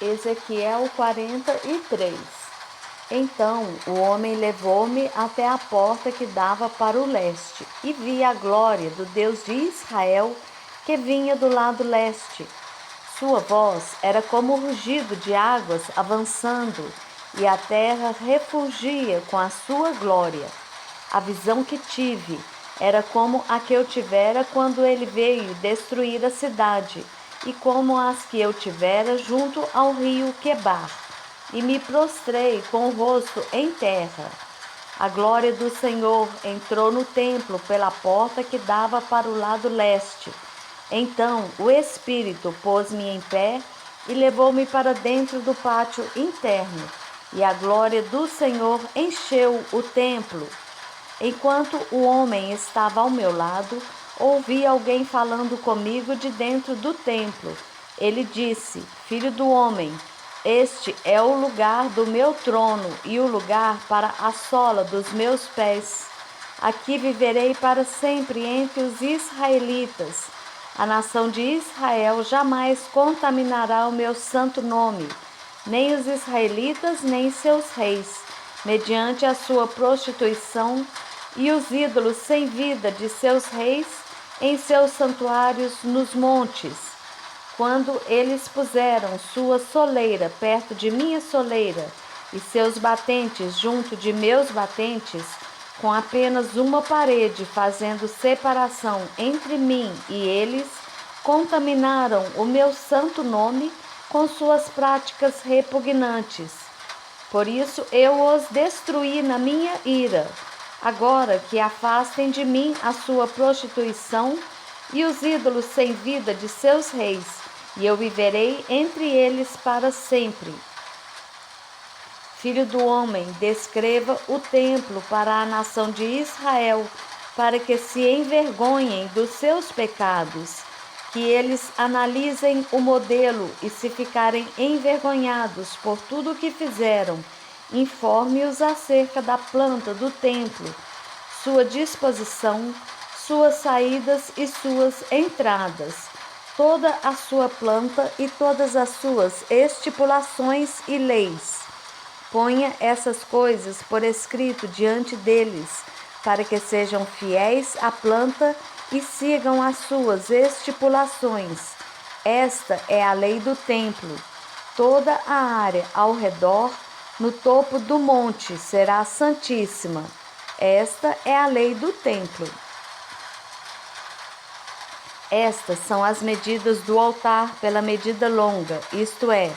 Ezequiel 43. Então o homem levou-me até a porta que dava para o leste, e vi a glória do Deus de Israel que vinha do lado leste. Sua voz era como o rugido de águas avançando, e a terra refulgia com a sua glória. A visão que tive era como a que eu tivera quando ele veio destruir a cidade, e como as que eu tivera junto ao rio Quebar, e me prostrei com o rosto em terra. A glória do Senhor entrou no templo pela porta que dava para o lado leste. Então o Espírito pôs-me em pé e levou-me para dentro do pátio interno, e a glória do Senhor encheu o templo. Enquanto o homem estava ao meu lado, ouvi alguém falando comigo de dentro do templo. Ele disse: Filho do homem, este é o lugar do meu trono e o lugar para a sola dos meus pés. Aqui viverei para sempre entre os israelitas. A nação de Israel jamais contaminará o meu santo nome, nem os israelitas nem seus reis, mediante a sua prostituição e os ídolos sem vida de seus reis em seus santuários nos montes. Quando eles puseram sua soleira perto de minha soleira e seus batentes junto de meus batentes, com apenas uma parede fazendo separação entre mim e eles, contaminaram o meu santo nome com suas práticas repugnantes. Por isso eu os destruí na minha ira. Agora que afastem de mim a sua prostituição e os ídolos sem vida de seus reis, e eu viverei entre eles para sempre. Filho do homem, descreva o templo para a nação de Israel, para que se envergonhem dos seus pecados, que eles analisem o modelo e, se ficarem envergonhados por tudo o que fizeram, informe-os acerca da planta do templo, sua disposição, suas saídas e suas entradas, toda a sua planta e todas as suas estipulações e leis. Ponha essas coisas por escrito diante deles, para que sejam fiéis à planta e sigam as suas estipulações. Esta é a lei do templo. Toda a área ao redor, no topo do monte, será santíssima. Esta é a lei do templo. Estas são as medidas do altar pela medida longa, isto é,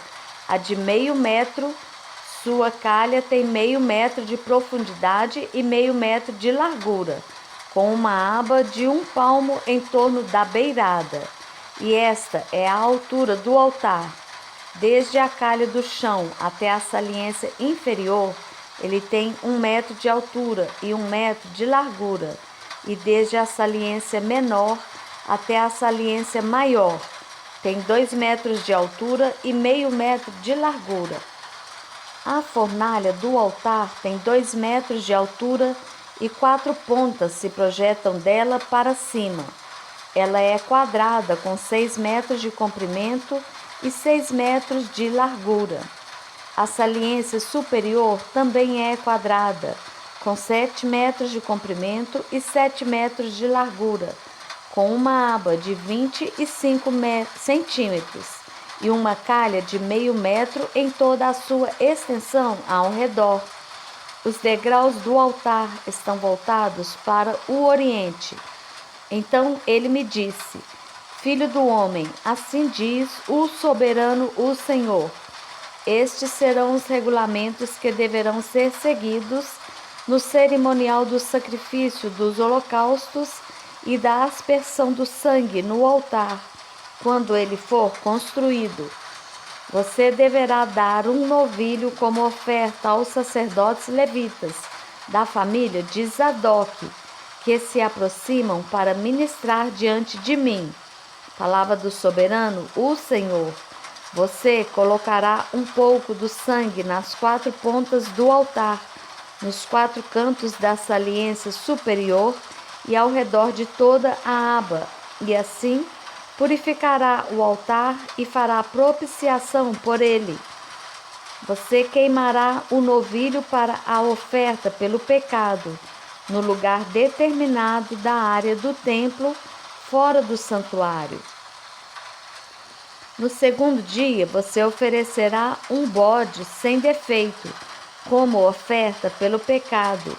a de 0,5 metro. Sua calha tem 0,5 metro de profundidade e 0,5 metro de largura, com uma aba de 1 palmo em torno da beirada. E esta é a altura do altar. Desde a calha do chão até a saliência inferior, ele tem 1 metro de altura e 1 metro de largura. E desde a saliência menor até a saliência maior, tem 2 metros de altura e 0,5 metro de largura. A fornalha do altar tem 2 metros de altura e 4 pontas se projetam dela para cima. Ela é quadrada, com 6 metros de comprimento e 6 metros de largura. A saliência superior também é quadrada, com 7 metros de comprimento e 7 metros de largura, com uma aba de 25 centímetros e uma calha de 0,5 metro em toda a sua extensão ao redor. Os degraus do altar estão voltados para o oriente. Então ele me disse: Filho do homem, assim diz o soberano, o Senhor. Estes serão os regulamentos que deverão ser seguidos no cerimonial do sacrifício dos holocaustos e da aspersão do sangue no altar, quando ele for construído. Você deverá dar um novilho como oferta aos sacerdotes levitas, da família de Zadoc, que se aproximam para ministrar diante de mim. Palavra do soberano, o Senhor. Você colocará um pouco do sangue nas 4 pontas do altar, nos 4 cantos da saliência superior e ao redor de toda a aba, e assim purificará o altar e fará propiciação por ele. Você queimará o novilho para a oferta pelo pecado, no lugar determinado da área do templo, fora do santuário. No segundo dia, você oferecerá um bode sem defeito, como oferta pelo pecado,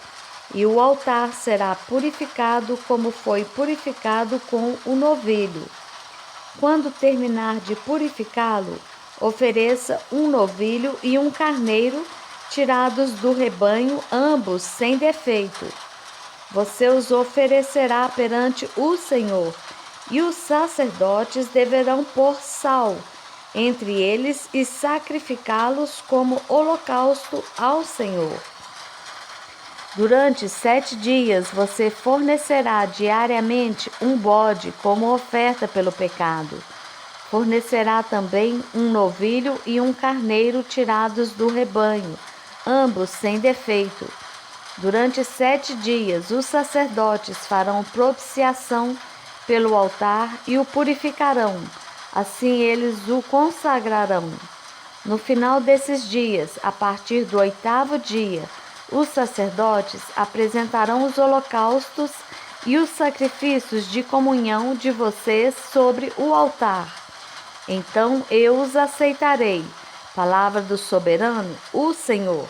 e o altar será purificado como foi purificado com o novilho. Quando terminar de purificá-lo, ofereça um novilho e um carneiro tirados do rebanho, ambos sem defeito. Você os oferecerá perante o Senhor, e os sacerdotes deverão pôr sal entre eles e sacrificá-los como holocausto ao Senhor. Durante 7 dias você fornecerá diariamente um bode como oferta pelo pecado. Fornecerá também um novilho e um carneiro tirados do rebanho, ambos sem defeito. Durante 7 dias os sacerdotes farão propiciação pelo altar e o purificarão, assim eles o consagrarão. No final desses dias, a partir do 8º dia, os sacerdotes apresentarão os holocaustos e os sacrifícios de comunhão de vocês sobre o altar. Então eu os aceitarei. Palavra do soberano, o Senhor.